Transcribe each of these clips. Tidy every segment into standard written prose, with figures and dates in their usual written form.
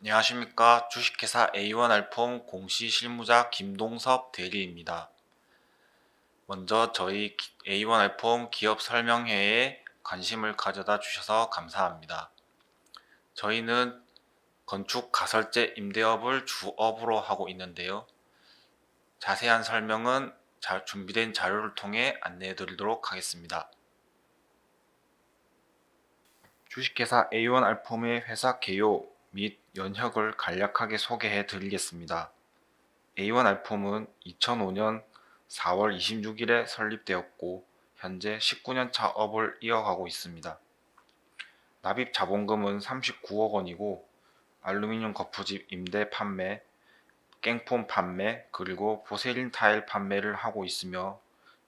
안녕하십니까. 주식회사 A1알폼 공시실무자 김동섭 대리입니다. 먼저 저희 A1알폼 기업 설명회에 관심을 가져다 주셔서 감사합니다. 저희는 건축 가설제 임대업을 주업으로 하고 있는데요. 자세한 설명은 준비된 자료를 통해 안내해 드리도록 하겠습니다. 주식회사 A1알폼의 회사 개요 및 연혁을 간략하게 소개해 드리겠습니다. A1알폼은 2005년 4월 26일에 설립되었고 현재 19년 차 업을 이어가고 있습니다. 납입 자본금은 39억 원이고 알루미늄 거푸집 임대 판매, 깽폼 판매, 그리고 포세린 타일 판매를 하고 있으며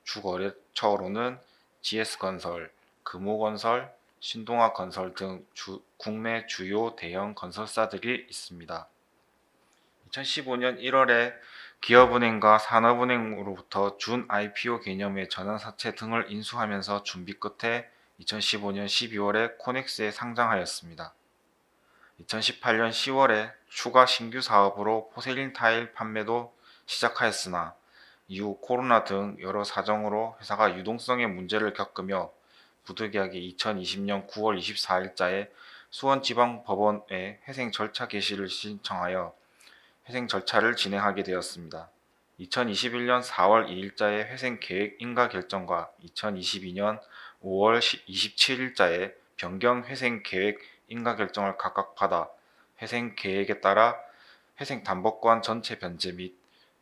주거래처로는 GS건설, 금호건설, 신동아건설 등 국내 주요 대형 건설사들이 있습니다. 2015년 1월에 기업은행과 산업은행으로부터 준 IPO 개념의 전환사채 등을 인수하면서 준비 끝에 2015년 12월에 코넥스에 상장하였습니다. 2018년 10월에 추가 신규 사업으로 포세린 타일 판매도 시작하였으나 이후 코로나 등 여러 사정으로 회사가 유동성의 문제를 겪으며 부득이하게 2020년 9월 24일자에 수원지방법원에 회생 절차 개시를 신청하여 회생 절차를 진행하게 되었습니다. 2021년 4월 2일자의 회생 계획 인가 결정과 2022년 5월 27일자의 변경 회생 계획 인가 결정을 각각 받아 회생 계획에 따라 회생 담보권 전체 변제 및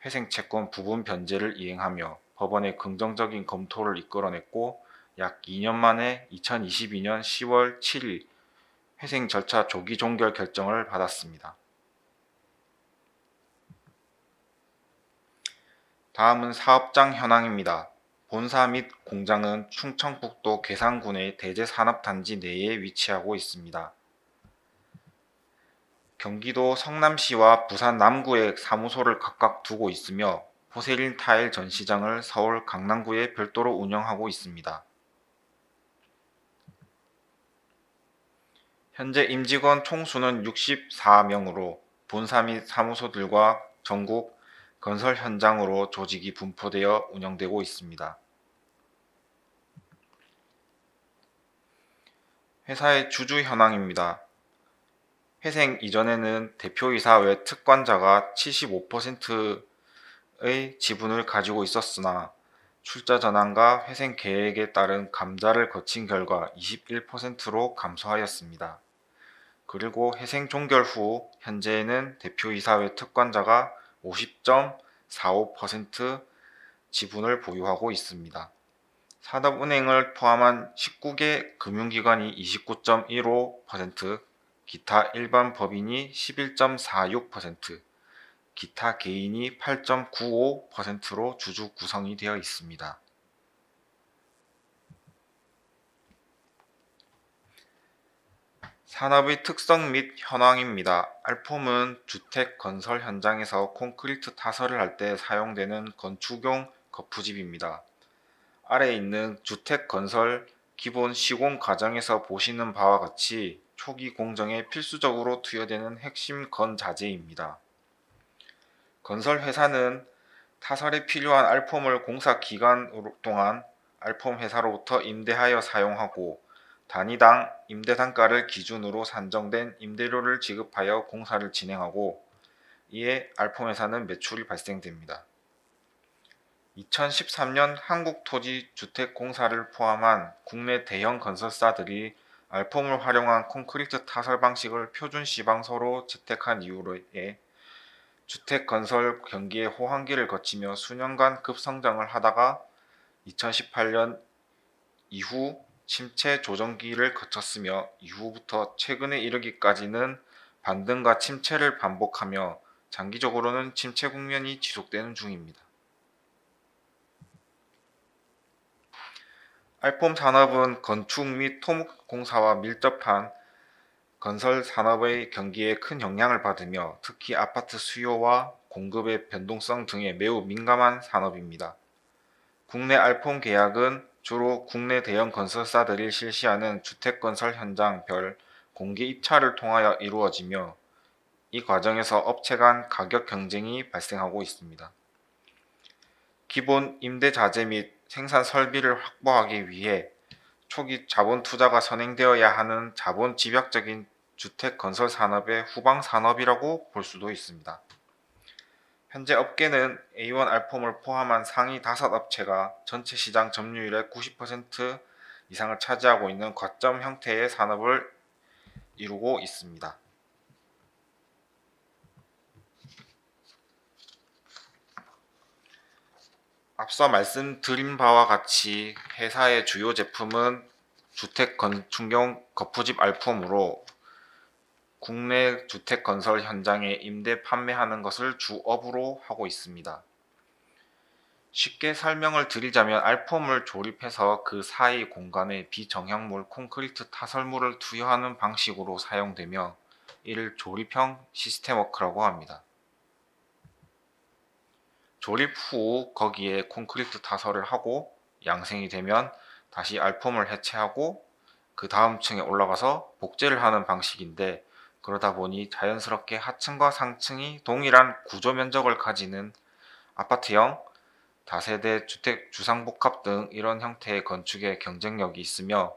회생 채권 부분 변제를 이행하며 법원의 긍정적인 검토를 이끌어냈고 약 2년 만에 2022년 10월 7일 회생 절차 조기 종결 결정을 받았습니다. 다음은 사업장 현황입니다. 본사 및 공장은 충청북도 괴산군의 대제산업단지 내에 위치하고 있습니다. 경기도 성남시와 부산 남구에 사무소를 각각 두고 있으며 포세린 타일 전시장을 서울 강남구에 별도로 운영하고 있습니다. 현재 임직원 총수는 64명으로 본사 및 사무소들과 전국 건설 현장으로 조직이 분포되어 운영되고 있습니다. 회사의 주주 현황입니다. 회생 이전에는 대표이사 외 특권자가 75%의 지분을 가지고 있었으나 출자 전환과 회생 계획에 따른 감자를 거친 결과 21%로 감소하였습니다. 그리고 회생 종결 후 현재는 대표이사 외 특권자가 50.45% 지분을 보유하고 있습니다. 산업은행을 포함한 19개 금융기관이 29.15%, 기타 일반 법인이 11.46%, 기타 개인이 8.95%로 주주 구성이 되어 있습니다. 산업의 특성 및 현황입니다. 알폼은 주택 건설 현장에서 콘크리트 타설을 할 때 사용되는 건축용 거푸집입니다. 아래에 있는 주택 건설 기본 시공 과정에서 보시는 바와 같이 초기 공정에 필수적으로 투여되는 핵심 건자재입니다. 건설 회사는 타설에 필요한 알폼을 공사 기간 동안 알폼 회사로부터 임대하여 사용하고 단위당 임대 단가를 기준으로 산정된 임대료를 지급하여 공사를 진행하고 이에 알폼 회사는 매출이 발생됩니다. 2013년 한국토지주택공사를 포함한 국내 대형 건설사들이 알폼을 활용한 콘크리트 타설 방식을 표준 시방서로 채택한 이후에 주택 건설 경기의 호황기를 거치며 수년간 급성장을 하다가 2018년 이후 침체 조정기를 거쳤으며 이후부터 최근에 이르기까지는 반등과 침체를 반복하며 장기적으로는 침체 국면이 지속되는 중입니다. 알폼 산업은 건축 및 토목공사와 밀접한 건설 산업의 경기에 큰 영향을 받으며 특히 아파트 수요와 공급의 변동성 등에 매우 민감한 산업입니다. 국내 알폼 계약은 주로 국내 대형 건설사들이 실시하는 주택건설 현장별 공개 입찰을 통하여 이루어지며 이 과정에서 업체 간 가격 경쟁이 발생하고 있습니다. 기본 임대자재 및 생산 설비를 확보하기 위해 초기 자본 투자가 선행되어야 하는 자본 집약적인 주택 건설 산업의 후방 산업이라고 볼 수도 있습니다. 현재 업계는 A1 알폼을 포함한 상위 5업체가 전체 시장 점유율의 90% 이상을 차지하고 있는 거점 형태의 산업을 이루고 있습니다. 앞서 말씀드린 바와 같이 회사의 주요 제품은 주택 건축용 거푸집 알폼으로 국내 주택 건설 현장에 임대 판매하는 것을 주업으로 하고 있습니다. 쉽게 설명을 드리자면 알폼을 조립해서 그 사이 공간에 비정형물 콘크리트 타설물을 투여하는 방식으로 사용되며 이를 조립형 시스템워크라고 합니다. 조립 후 거기에 콘크리트 타설을 하고 양생이 되면 다시 알폼을 해체하고 그 다음 층에 올라가서 복제를 하는 방식인데, 그러다 보니 자연스럽게 하층과 상층이 동일한 구조 면적을 가지는 아파트형, 다세대 주택 주상복합 등 이런 형태의 건축에 경쟁력이 있으며,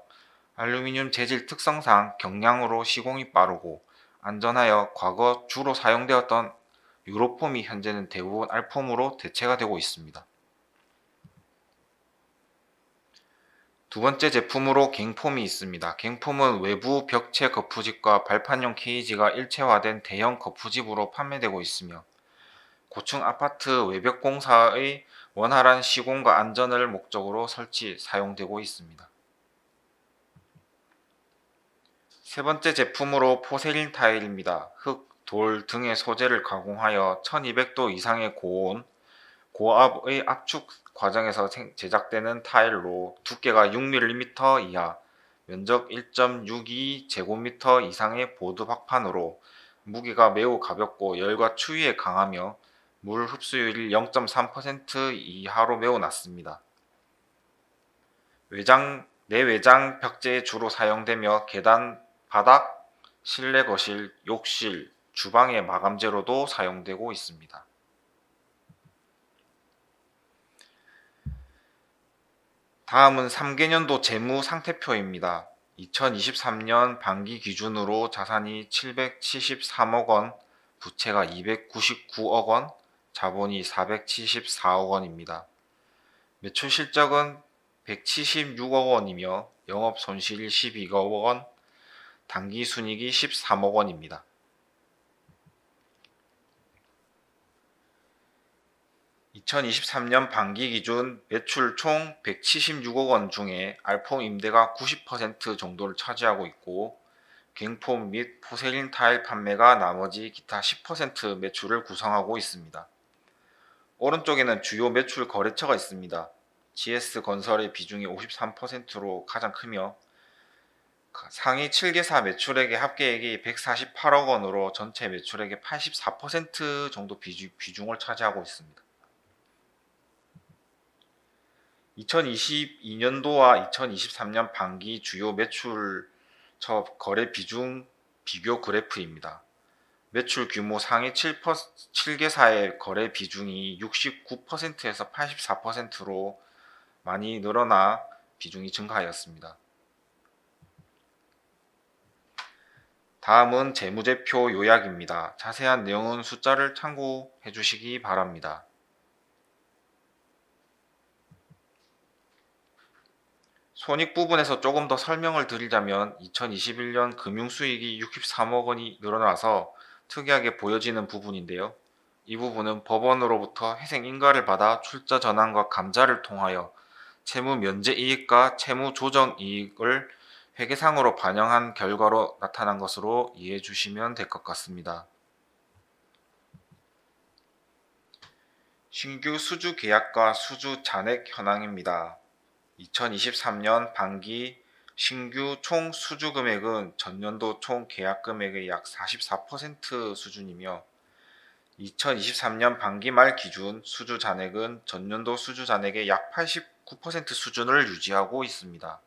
알루미늄 재질 특성상 경량으로 시공이 빠르고 안전하여 과거 주로 사용되었던 유로폼이 현재는 대부분 알폼으로 대체가 되고 있습니다. 두 번째 제품으로 갱폼이 있습니다. 갱폼은 외부 벽체 거푸집과 발판용 케이지가 일체화된 대형 거푸집으로 판매되고 있으며 고층 아파트 외벽 공사의 원활한 시공과 안전을 목적으로 사용되고 있습니다. 세 번째 제품으로 포세린 타일입니다. 흙, 돌 등의 소재를 가공하여 1200도 이상의 고압의 압축 과정에서 제작되는 타일로 두께가 6mm 이하, 면적 1.62제곱미터 이상의 보드 박판으로 무게가 매우 가볍고 열과 추위에 강하며 물 흡수율이 0.3% 이하로 매우 낮습니다. 내외장 벽재에 주로 사용되며 계단, 바닥, 실내 거실, 욕실, 주방의 마감재로도 사용되고 있습니다. 다음은 3개년도 재무 상태표입니다. 2023년 반기 기준으로 자산이 773억 원, 부채가 299억 원, 자본이 474억 원입니다. 매출 실적은 176억 원이며 영업 손실이 12억 원, 당기 순이익이 13억 원입니다. 2023년 반기 기준 매출 총 176억 원 중에 알폼 임대가 90% 정도를 차지하고 있고, 갱폼 및 포세린 타일 판매가 나머지 기타 10% 매출을 구성하고 있습니다. 오른쪽에는 주요 매출 거래처가 있습니다. GS건설의 비중이 53%로 가장 크며 상위 7개사 매출액의 합계액이 148억 원으로 전체 매출액의 84% 정도 비중을 차지하고 있습니다. 2022년도와 2023년 반기 주요 매출처 거래 비중 비교 그래프입니다. 매출 규모 상위 7개사의 거래 비중이 69%에서 84%로 많이 늘어나 비중이 증가하였습니다. 다음은 재무제표 요약입니다. 자세한 내용은 숫자를 참고해 주시기 바랍니다. 손익 부분에서 조금 더 설명을 드리자면 2021년 금융수익이 63억 원이 늘어나서 특이하게 보여지는 부분인데요. 이 부분은 법원으로부터 회생인가를 받아 출자 전환과 감자를 통하여 채무 면제 이익과 채무 조정 이익을 회계상으로 반영한 결과로 나타난 것으로 이해해 주시면 될 것 같습니다. 신규 수주 계약과 수주 잔액 현황입니다. 2023년 반기 신규 총 수주 금액은 전년도 총 계약 금액의 약 44% 수준이며 2023년 반기 말 기준 수주 잔액은 전년도 수주 잔액의 약 89% 수준을 유지하고 있습니다.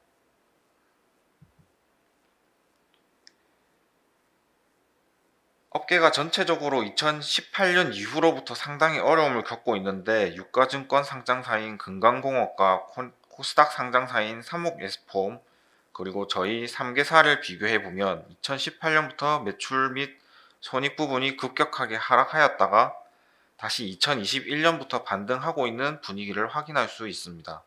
업계가 전체적으로 2018년 이후로부터 상당히 어려움을 겪고 있는데 유가증권 상장사인 금강공업과 코스닥 상장사인 삼목에스폼 그리고 저희 3개사를 비교해 보면 2018년부터 매출 및 손익 부분이 급격하게 하락하였다가 다시 2021년부터 반등하고 있는 분위기를 확인할 수 있습니다.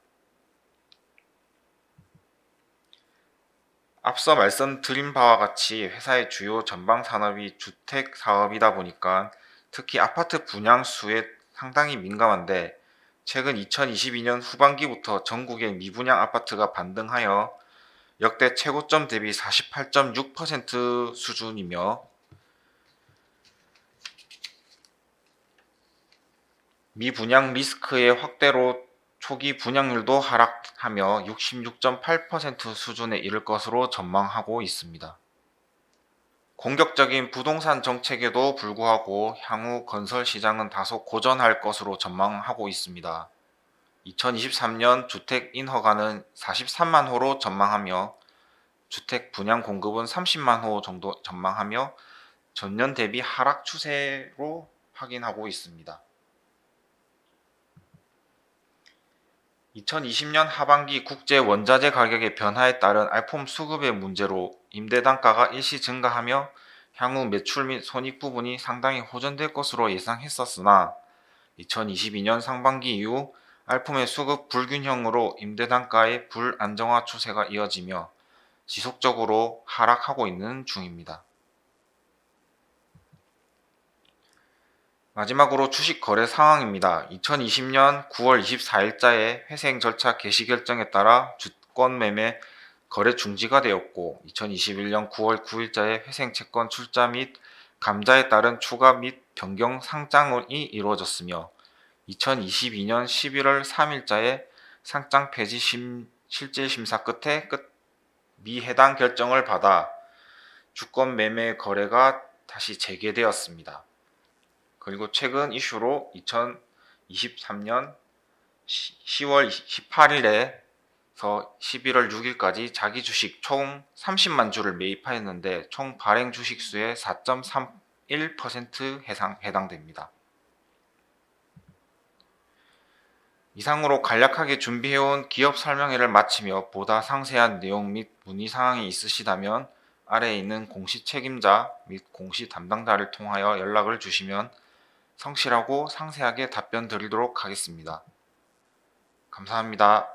앞서 말씀드린 바와 같이 회사의 주요 전방 산업이 주택 사업이다 보니까 특히 아파트 분양 수에 상당히 민감한데 최근 2022년 후반기부터 전국의 미분양 아파트가 반등하여 역대 최고점 대비 48.6% 수준이며 미분양 리스크의 확대로 초기 분양률도 하락하며 66.8% 수준에 이를 것으로 전망하고 있습니다. 공격적인 부동산 정책에도 불구하고 향후 건설 시장은 다소 고전할 것으로 전망하고 있습니다. 2023년 주택 인허가는 43만 호로 전망하며 주택 분양 공급은 30만 호 정도 전망하며 전년 대비 하락 추세로 확인하고 있습니다. 2020년 하반기 국제 원자재 가격의 변화에 따른 알폼 수급의 문제로 임대 단가가 일시 증가하며 향후 매출 및 손익 부분이 상당히 호전될 것으로 예상했었으나 2022년 상반기 이후 알폼의 수급 불균형으로 임대 단가의 불안정화 추세가 이어지며 지속적으로 하락하고 있는 중입니다. 마지막으로 주식 거래 상황입니다. 2020년 9월 24일자에 회생 절차 개시 결정에 따라 주권 매매 거래 중지가 되었고 2021년 9월 9일자에 회생 채권 출자 및 감자에 따른 추가 및 변경 상장이 이루어졌으며 2022년 11월 3일자에 상장 폐지 실질 심사 끝에 미해당 결정을 받아 주권 매매 거래가 다시 재개되었습니다. 그리고 최근 이슈로 2023년 10월 18일에서 11월 6일까지 자기 주식 총 30만 주를 매입하였는데 총 발행 주식 수의 4.31% 해당됩니다. 이상으로 간략하게 준비해온 기업 설명회를 마치며 보다 상세한 내용 및 문의사항이 있으시다면 아래에 있는 공시 책임자 및 공시 담당자를 통하여 연락을 주시면 성실하고 상세하게 답변 드리도록 하겠습니다. 감사합니다.